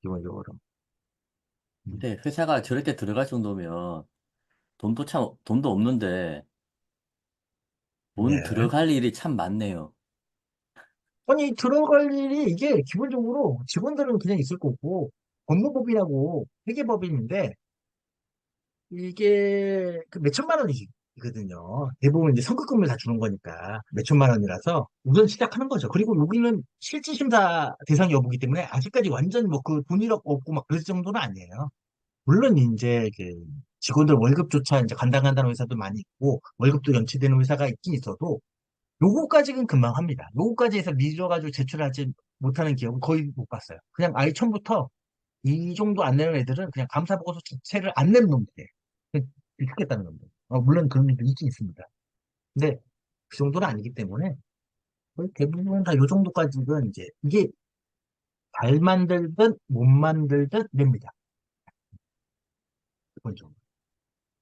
기본적으로. 음. 근데 회사가 저렇게 들어갈 정도면 돈도 없는데 돈 네. 들어갈 일이 참 많네요. 아니, 들어갈 일이 이게 기본적으로 직원들은 그냥 있을 거고, 법무법인하고 회계법인인데, 이게 그 몇천만 원이거든요. 대부분 이제 성급금을 다 주는 거니까 몇천만 원이라서 우선 시작하는 거죠. 그리고 여기는 실질심사 대상 여부기 때문에 아직까지 완전 뭐 그 돈 1억 없고 막 그럴 정도는 아니에요. 물론 이제 그 직원들 월급조차 이제 간당간당한 회사도 많이 있고 월급도 연체되는 회사가 있긴 있어도 요거까지는 금방 합니다. 요거까지 해서 미뤄가지고 제출하지 못하는 기업은 거의 못 봤어요. 그냥 아예 처음부터 이 정도 안 내는 애들은 그냥 감사보고서 자체를 안 내는 놈들이에요. 죽겠다는 놈들. 물론 그런 놈도 있긴 있습니다. 근데 그 정도는 아니기 때문에 거의 대부분 다 요 정도까지는 이제 이게 잘 만들든 못 만들든 냅니다. 기본적으로.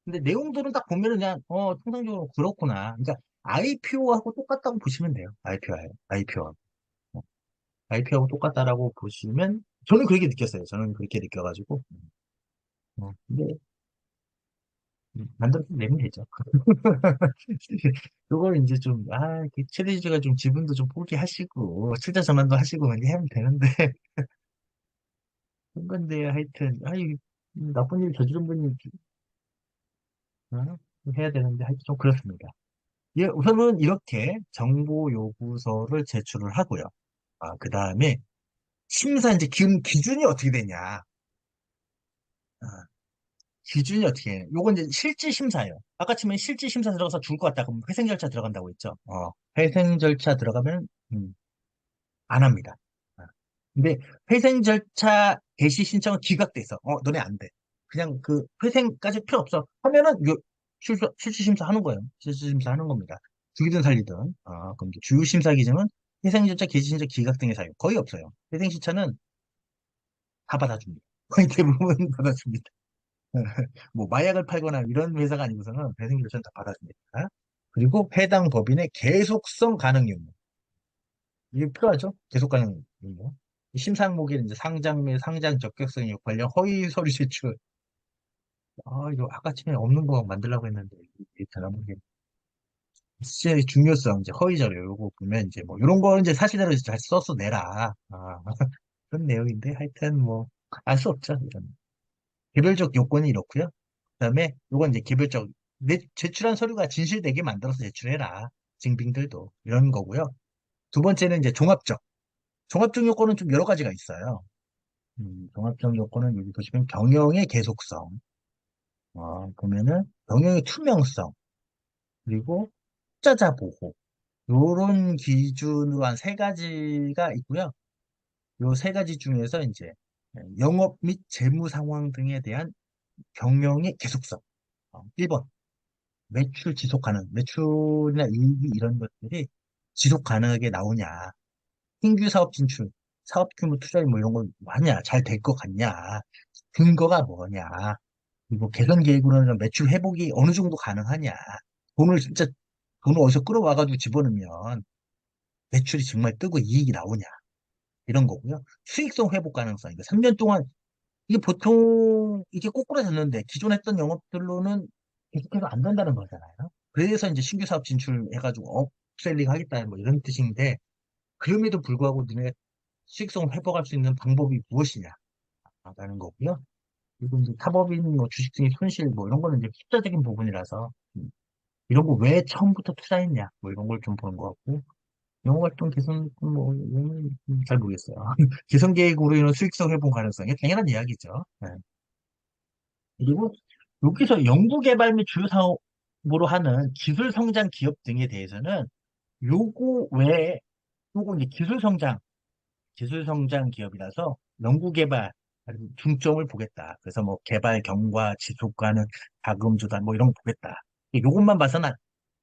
근데 내용들은 딱 보면은 그냥 통상적으로 그렇구나. 그러니까 IPO하고 똑같다고 보시면 돼요. IPO하고. IPO하고 똑같다라고 보시면 저는 그렇게 느꼈어요. 저는 그렇게 느껴가지고 근데 만들어서 내면 되죠. 그걸 이제 좀, 최대주주가 좀 지분도 좀 포기하시고, 투자 전환도 하시고, 그렇게 하면 되는데, 그런 건데, 하여튼, 나쁜 일 저지른 분이, 어? 해야 되는데, 하여튼 좀 그렇습니다. 예, 우선은 이렇게 정보 요구서를 제출을 하고요. 그 다음에, 심사 이제 기준이 어떻게 되냐. 아, 기준이 어떻게 해요? 요건 이제 실질 심사예요. 아까 치면 실질 심사 들어가서 죽을 것 같다. 그럼 회생 절차 들어간다고 했죠. 회생 절차 들어가면, 안 합니다. 아. 근데 회생 절차 개시 신청은 기각돼 있어. 너네 안 돼. 그냥 그 회생까지 필요 없어. 하면은 실질심사 하는 거예요. 실질심사 하는 겁니다. 죽이든 살리든. 그럼 이제 주요 심사 기준은 회생 절차 개시 신청 기각 등의 사유 거의 없어요. 회생 신청은 다 받아줍니다. 거의 대부분 받아줍니다. 뭐 마약을 팔거나 이런 회사가 아니고서는 회생 절차는 다 받아줍니다. 그리고 해당 법인의 계속성 가능 유무. 이게 필요하죠? 계속 가는 거. 심사 항목에 이제 상장 및 상장 적격성 관련 허위 서류 제출. 이거 아까 전에 없는 거 만들려고 했는데, 이게 되나 모르겠 진짜 중요성, 이제 허위 자료, 요거 보면 이제 뭐, 이런 거 이제 사실대로 잘 써서 내라. 그런 내용인데, 하여튼 뭐, 알 수 없죠, 이런. 개별적 요건이 이렇고요. 그다음에 요건 이제 개별적, 제출한 서류가 진실되게 만들어서 제출해라. 증빙들도. 이런 거고요. 두 번째는 이제 종합적. 종합적 요건은 좀 여러 가지가 있어요. 종합적 요건은 여기 보시면 경영의 계속성, 보면은 경영의 투명성, 그리고 투자자 보호, 요런 기준으로 한 세 가지가 있고요. 요 세 가지 중에서 이제 영업 및 재무 상황 등에 대한 경영의 계속성. 1번, 매출 지속 가능, 매출이나 이익이 이런 것들이 지속 가능하게 나오냐, 신규 사업 진출, 사업 규모 투자율 뭐 이런 거 많냐, 잘 될 것 같냐, 근거가 뭐냐, 그리고 개선 계획으로는 매출 회복이 어느 정도 가능하냐, 돈을 진짜, 돈을 어디서 끌어와가지고 집어넣으면 매출이 정말 뜨고 이익이 나오냐, 이런 거고요. 수익성 회복 가능성, 이거 3년 동안, 이게 보통, 이게 꼬꾸라졌는데, 기존 했던 영업들로는 계속해서 안 된다는 거잖아요. 그래서 이제 신규 사업 진출해가지고 업셀링 하겠다는 뭐 이런 뜻인데, 그럼에도 불구하고 너네 수익성을 회복할 수 있는 방법이 무엇이냐, 라는 거고요. 그리고 이제 타법인 뭐 주식 등의 손실 뭐 이런 거는 이제 숫자적인 부분이라서 이런 거 왜 처음부터 투자했냐 뭐 이런 걸 좀 보는 것 같고 영어 활동 개선 뭐 이거는 잘 모르겠어요. 개선 계획으로 인한 수익성 회복 가능성이 당연한 이야기죠. 네. 그리고 여기서 연구 개발 및 주요 사업으로 하는 기술 성장 기업 등에 대해서는 요거 외에 요거 이제 기술 성장 기업이라서 연구 개발 중점을 보겠다. 그래서 뭐 개발 경과 지속 가능 자금 조달 뭐 이런 거 보겠다. 요것만 봐서는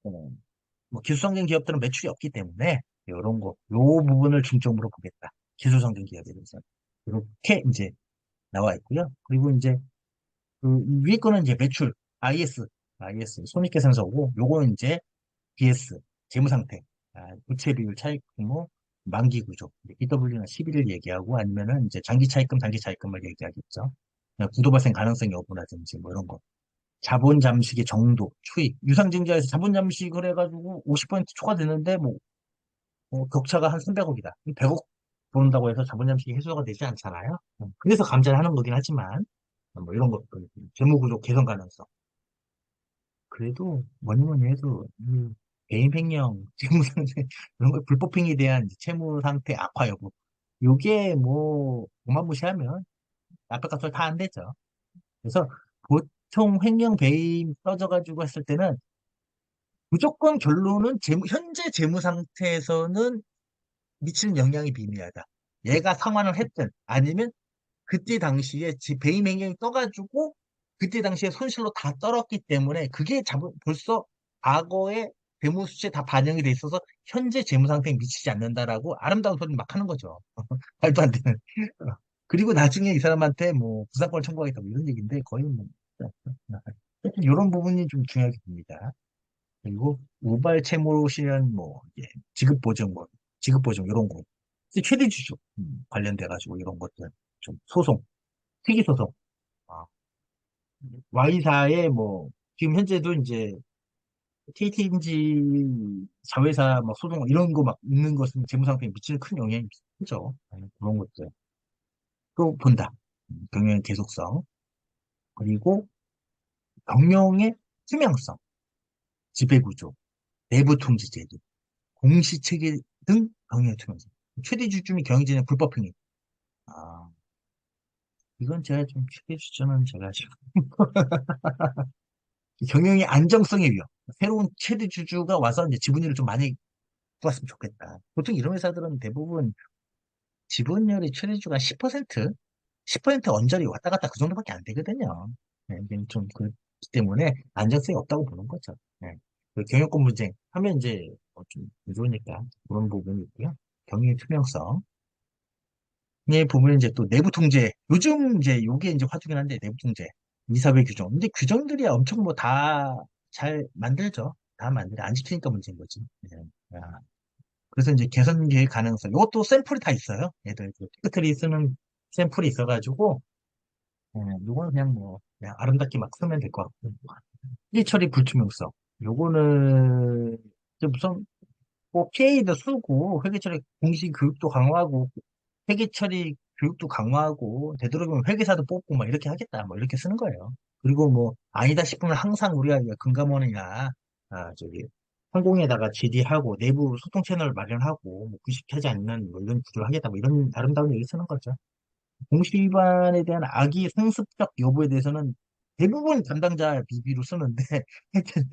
뭐 기술 성장 기업들은 매출이 없기 때문에 이런 거, 요 부분을 중점으로 보겠다. 기술 성장 기업에 대해서 이렇게 이제 나와 있고요. 그리고 이제 그 위에 거는 이제 매출 IS 손익계산서고 요거는 이제 BS 재무 상태 부채 비율 차익 규모 만기 구조, BW나 시비를 얘기하고 아니면은 이제 장기 차입금, 단기 차입금을 얘기하겠죠. 부도 발생 가능성 여부라든지 뭐 이런 거. 자본 잠식의 정도, 추이. 유상증자에서 자본 잠식을 해가지고 50% 초과되는데 뭐 격차가 한 300억이다. 100억 버는다고 해서 자본 잠식이 해소가 되지 않잖아요. 그래서 감자를 하는 거긴 하지만 뭐 이런 것들, 재무구조 개선 가능성. 그래도 뭐니 뭐니 해도 개인 횡령, 재무상태 이런 거 불법행위에 대한 이제 채무 상태 악화 여부. 요게 뭐 어마무시하면 앞에 값을 다 안 되죠. 그래서 보통 횡령 배임 떠져가지고 했을 때는 무조건 결론은 현재 재무 상태에서는 미치는 영향이 비미하다. 얘가 상환을 했든 아니면 그때 당시에 배임 행령이 떠가지고 그때 당시에 손실로 다 떨었기 때문에 그게 벌써 과거의 재무 수치에 다 반영이 돼 있어서 현재 재무 상태에 미치지 않는다라고 아름다운 소리 막 하는 거죠. 말도 안 되는. 그리고 나중에 이 사람한테 뭐 부상권을 청구하겠다 뭐 이런 얘기인데 거의 뭐 이런 부분이 좀 중요하게 봅니다. 그리고 우발 채무로 실현 뭐 이제 지급 보증 뭐 지급 보증 이런 거 최대 주주 관련돼 가지고 이런 것들 좀 소송 특이 소송 Y사의 뭐 지금 현재도 이제 KT인지 자회사 막 소송 이런 거 막 있는 것은 재무 상태에 미치는 큰 영향이 크죠. 그런 것들 또 본다. 경영의 계속성 그리고 경영의 투명성, 지배구조, 내부 통제 제도, 공시체계 등 경영의 투명성. 최대 주주미 경영진의 불법행위. 아, 이건 제가 좀 최대 주주는 제가 지금 경영의 안정성의 위협. 새로운 최대 주주가 와서 이제 지분율을 좀 많이 뽑았으면 좋겠다. 보통 이런 회사들은 대부분 지분율이 최대주가 10%, 10% 언저리 왔다 갔다 그 정도밖에 안 되거든요. 네, 이게 좀 그렇기 때문에 안정성이 없다고 보는 거죠. 네. 그 경영권 분쟁 하면 이제 좀 무좋으니까 그런 부분이 있고요. 경영의 투명성. 이 부분은 이제 또 내부 통제. 요즘 이제 요게 이제 화두긴 한데 내부 통제. 이사회 규정. 근데 규정들이 엄청 뭐 다 잘 만들죠. 다 만들어. 안 지키니까 문제인 거지. 네. 아, 그래서 이제 개선 계획 가능성. 이것도 샘플이 다 있어요. 얘들 그 피크트리 쓰는 샘플이 있어가지고, 요거는 그냥 뭐 그냥 아름답게 막 쓰면 될 것 같고. 일 처리 불투명성. 요거는 이제 무슨 뭐 PA도 쓰고 회계 처리 공시 교육도 강화하고 회계 처리 교육도 강화하고 되도록이면 회계사도 뽑고 막 이렇게 하겠다. 뭐 이렇게 쓰는 거예요. 그리고 뭐 아니다 싶으면 항상 우리가 금감원이나 저기 항공에다가 GD하고 내부 소통 채널 마련하고 뭐 구식하지 않는 뭐 이런 구조를 하겠다. 뭐 이런 아름다운 얘기 쓰는 거죠. 공시 위반에 대한 악의 상습적 여부에 대해서는 대부분 담당자 비비로 쓰는데 하여튼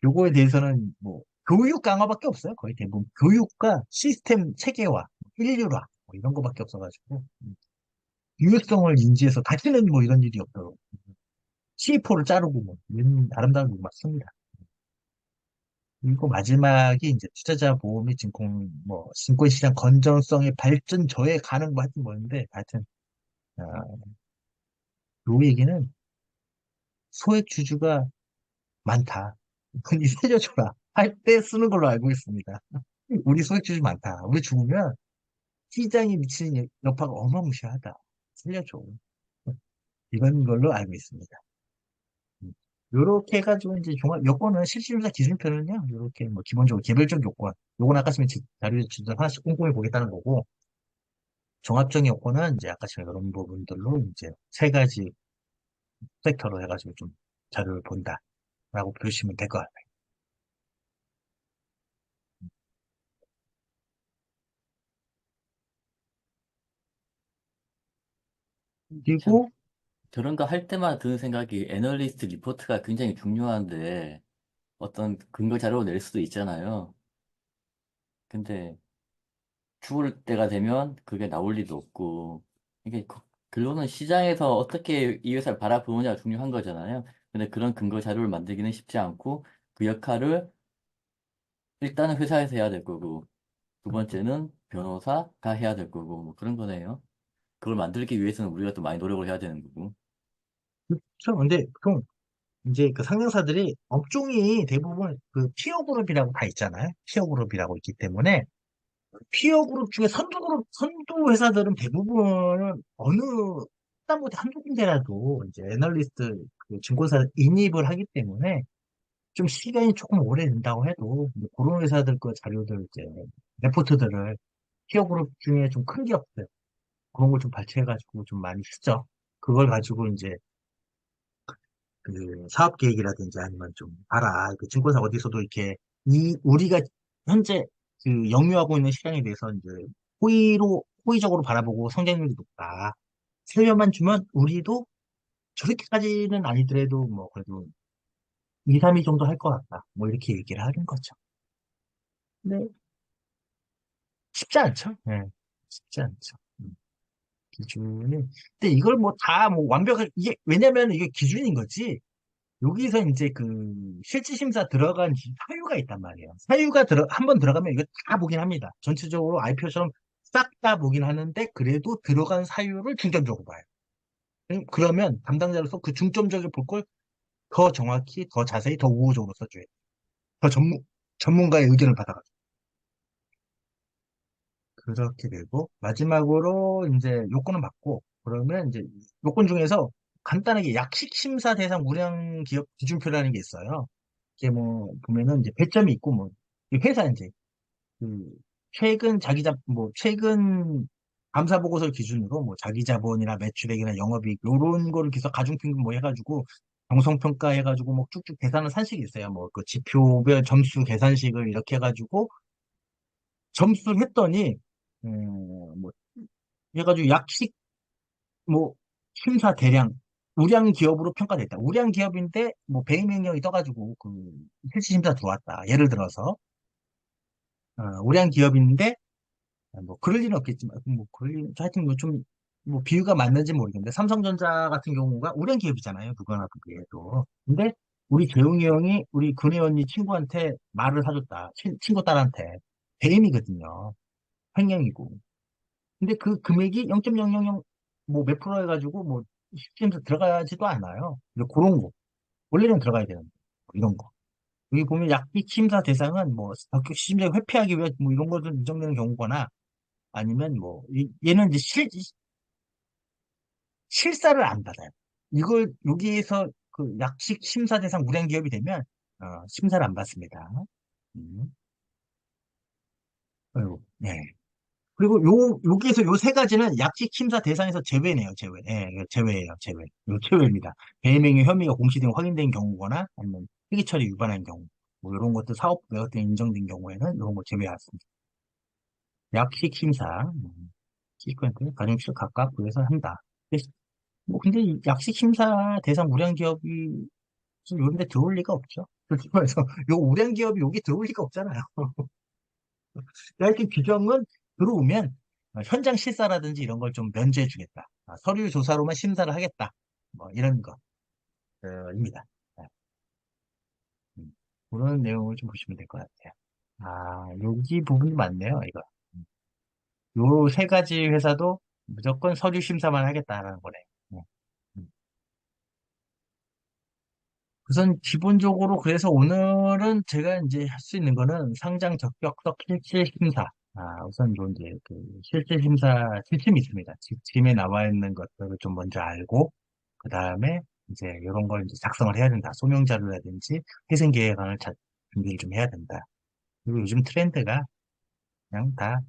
요거에 대해서는 뭐 교육 강화밖에 없어요. 거의 대부분 교육과 시스템 체계화, 인류화 뭐 이런 거밖에 없어가지고 유효성을 인지해서 다시는 뭐 이런 일이 없도록 C4를 자르고 뭐 이런 아름다운 거 맞습니다. 그리고 마지막이 이제 투자자 보호 및 뭐 증권시장 건전성의 발전 저해 가능 뭐 하여튼 뭐였는데 하여튼 어, 요 얘기는 소액 주주가 많다. 이 살려줘라 할 때 쓰는 걸로 알고 있습니다. 우리 소액 주주 많다. 우리 죽으면 시장에 미치는 여파가 어마무시하다. 살려줘. 이런 걸로 알고 있습니다. 요렇게 해가지고 이제 종합 요건은 실질심사 기준표는요. 요렇게 뭐 기본적으로 개별적 요건. 요건 아까 지금 자료에 주도 하나씩 꼼꼼히 보겠다는 거고 종합적인 요건은 이제 아까처럼 이런 부분들로 이제 세 가지 섹터로 해가지고 좀 자료를 본다라고 보시면 될 것 같아요. 참, 그리고 저런 거 할 때마다 드는 생각이 애널리스트 리포트가 굉장히 중요한데 어떤 근거 자료를 낼 수도 있잖아요. 근데 죽을 때가 되면 그게 나올 리도 없고 이게 결론은 시장에서 어떻게 이 회사를 바라보느냐가 중요한 거잖아요. 근데 그런 근거 자료를 만들기는 쉽지 않고 그 역할을 일단은 회사에서 해야 될 거고 두 번째는 변호사가 해야 될 거고 뭐 그런 거네요. 그걸 만들기 위해서는 우리가 또 많이 노력을 해야 되는 거고. 그렇죠. 근데 보통 이제 그 상영사들이 업종이 대부분 그 피어 그룹이라고 다 있잖아요. 피어 그룹이라고 있기 때문에 피어 그룹 중에 선두 그룹, 선두 회사들은 대부분은 어느, 일단 뭐 한두 군데라도 이제 애널리스트 그 증권사 인입을 하기 때문에 좀 시간이 조금 오래 된다고 해도 뭐 그런 회사들 그 자료들 이제 레포트들을 피어 그룹 중에 좀 큰 기업들 그런 걸 좀 발췌해가지고 좀 많이 쓰죠. 그걸 가지고 이제 그 사업 계획이라든지 아니면 좀 알아. 그 증권사 어디서도 이렇게 우리가 현재 그 영유하고 있는 시장에 대해서 이제 호의적으로 바라보고 성장률이 높다. 세금만 주면 우리도 저렇게까지는 아니더라도 뭐 그래도 2, 3위 정도 할 것 같다. 뭐 이렇게 얘기를 하는 거죠. 근데 쉽지 않죠. 네, 쉽지 않죠. 기준이. 근데 이걸 뭐 다 뭐 완벽하게, 이게, 왜냐면 이게 기준인 거지. 여기서 이제 그 실질심사 들어간 사유가 있단 말이에요. 사유가 한 번 들어가면 이거 다 보긴 합니다. 전체적으로 IPO처럼 싹 다 보긴 하는데 그래도 들어간 사유를 중점적으로 봐요. 그러면 담당자로서 그 중점적으로 볼 걸 더 정확히, 더 자세히, 더 우호적으로 써줘야 돼요. 더 전문가의 의견을 받아가지고. 그렇게 되고, 마지막으로 이제 요건은 받고, 그러면 이제 요건 중에서 간단하게 약식 심사 대상 우량 기업 기준표라는 게 있어요. 이게 뭐, 보면은 이제 배점이 있고, 뭐, 이 회사 이제, 그, 최근 감사 보고서를 기준으로 뭐, 자기 자본이나 매출액이나 영업이익, 요런 거를 계속 가중평균 뭐 해가지고, 정성평가 해가지고, 뭐, 쭉쭉 계산한 산식이 있어요. 뭐, 그 지표별 점수 계산식을 이렇게 해가지고, 점수를 했더니, 뭐, 해가지고 약식, 뭐, 심사 대량, 우량 기업으로 평가됐다. 우량 기업인데, 뭐, 배임 명령이 떠가지고, 그, 실시 심사 들어왔다. 예를 들어서, 우량 기업인데, 뭐, 그럴 리는 없겠지만, 뭐, 하여튼 뭐 좀, 뭐, 비유가 맞는지 모르겠는데, 삼성전자 같은 경우가 우량 기업이잖아요. 누구나 보기에도. 근데, 우리 재웅이 형이 우리 근혜 언니 친구한테 말을 사줬다. 친구 딸한테. 배임이거든요. 횡령이고. 근데 그 금액이 0.000 뭐 몇 프로 해가지고 뭐 시스템에서 들어가지도 않아요. 근데 그런 거. 원래는 들어가야 되는데. 이런 거. 여기 보면 약식 심사 대상은 뭐 합격 심사 회피하기 위해 뭐 이런 것들 인정되는 경우거나 아니면 뭐 얘는 이제 실사를 안 받아요. 이걸 여기에서 그 약식 심사 대상 우량 기업이 되면 심사를 안 받습니다. 음. 아이고, 네. 그리고 여기에서 요 세 가지는 약식 심사 대상에서 제외네요, 제외. 예, 이거 제외예요, 제외. 요 제외입니다. 배명의 혐의가 공시된 확인된 경우거나 아니면 회계 처리 위반한 경우, 뭐 이런 것도 사업 내역 등 인정된 경우에는 이런 거 제외했습니다. 약식 심사, 시퀀트, 가중치 각각 구해서 한다. 근데 이 약식 심사 대상 우량 기업이 이런 데 들어올 리가 없죠. 그래서 요 우량 기업이 여기 들어올 리가 없잖아요. 하여튼 규정은 들어오면 현장 실사라든지 이런 걸 좀 면제해 주겠다. 서류 조사로만 심사를 하겠다. 뭐 이런 거입니다. 그런 내용을 좀 보시면 될 것 같아요. 여기 부분이 많네요, 이거. 요 세 가지 회사도 무조건 서류 심사만 하겠다라는 거네. 네. 음. 우선 기본적으로 그래서 오늘은 제가 이제 할 수 있는 거는 상장 적격성 실질 심사. 우선 좀 이제 그 실질 심사 지침이 있습니다. 지침에 나와 있는 것들을 좀 먼저 알고 그 다음에 이제 이런 걸 이제 작성을 해야 된다. 소명 자료라든지 회생 계획안을 준비를 좀 해야 된다. 그리고 요즘 트렌드가 그냥 다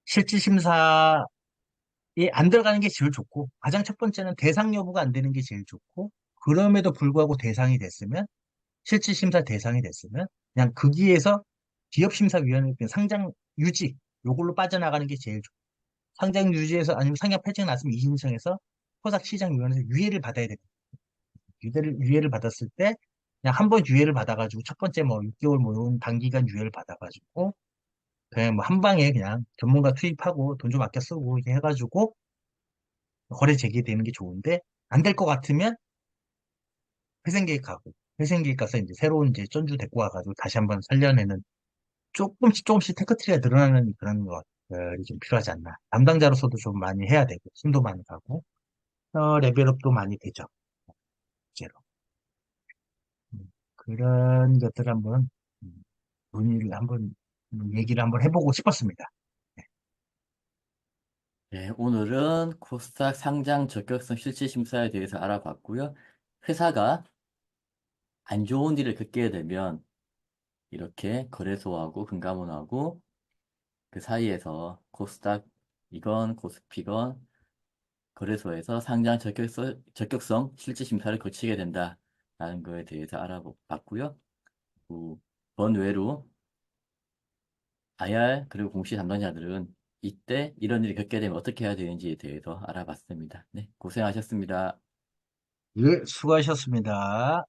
실질 심사에 안 들어가는 게 제일 좋고 가장 첫 번째는 대상 여부가 안 되는 게 제일 좋고 그럼에도 불구하고 대상이 됐으면 실질심사 대상이 됐으면 그냥 거기에서 기업심사위원회 상장 유지 요걸로 빠져나가는 게 제일 좋고 상장 유지에서 아니면 상장 폐지가 났으면 이신청해서 토삭시장위원회에서 유예를 받아야 됩니다. 유예를 받았을 때 그냥 한 번 유예를 받아가지고 첫 번째 뭐 6개월 뭐 이런 단기간 유예를 받아가지고 그냥 뭐 한 방에 그냥 전문가 투입하고 돈 좀 아껴 쓰고 이렇게 해가지고 거래 재개되는 게 좋은데 안 될 것 같으면 회생계획하고 회생계획 가서 이제 새로운 이제 전주 데리고 와가지고 다시 한번 살려내는 조금씩 조금씩 테크트리가 늘어나는 그런 것들이 좀 필요하지 않나. 담당자로서도 좀 많이 해야 되고, 힘도 많이 가고, 레벨업도 많이 되죠. 실제로. 그런 것들 한번, 문의를 한번, 얘기를 한번 해보고 싶었습니다. 네, 오늘은 코스닥 상장 적격성 실질 심사에 대해서 알아봤고요. 회사가 안 좋은 일을 겪게 되면 이렇게 거래소하고 금감원하고 그 사이에서 코스닥이건 코스피건 거래소에서 상장 적격성 실질 심사를 거치게 된다라는 거에 대해서 알아봤고요. 그 번외로 IR 그리고 공시 담당자들은 이때 이런 일이 겪게 되면 어떻게 해야 되는지에 대해서 알아봤습니다. 네, 고생하셨습니다. 예, 수고하셨습니다.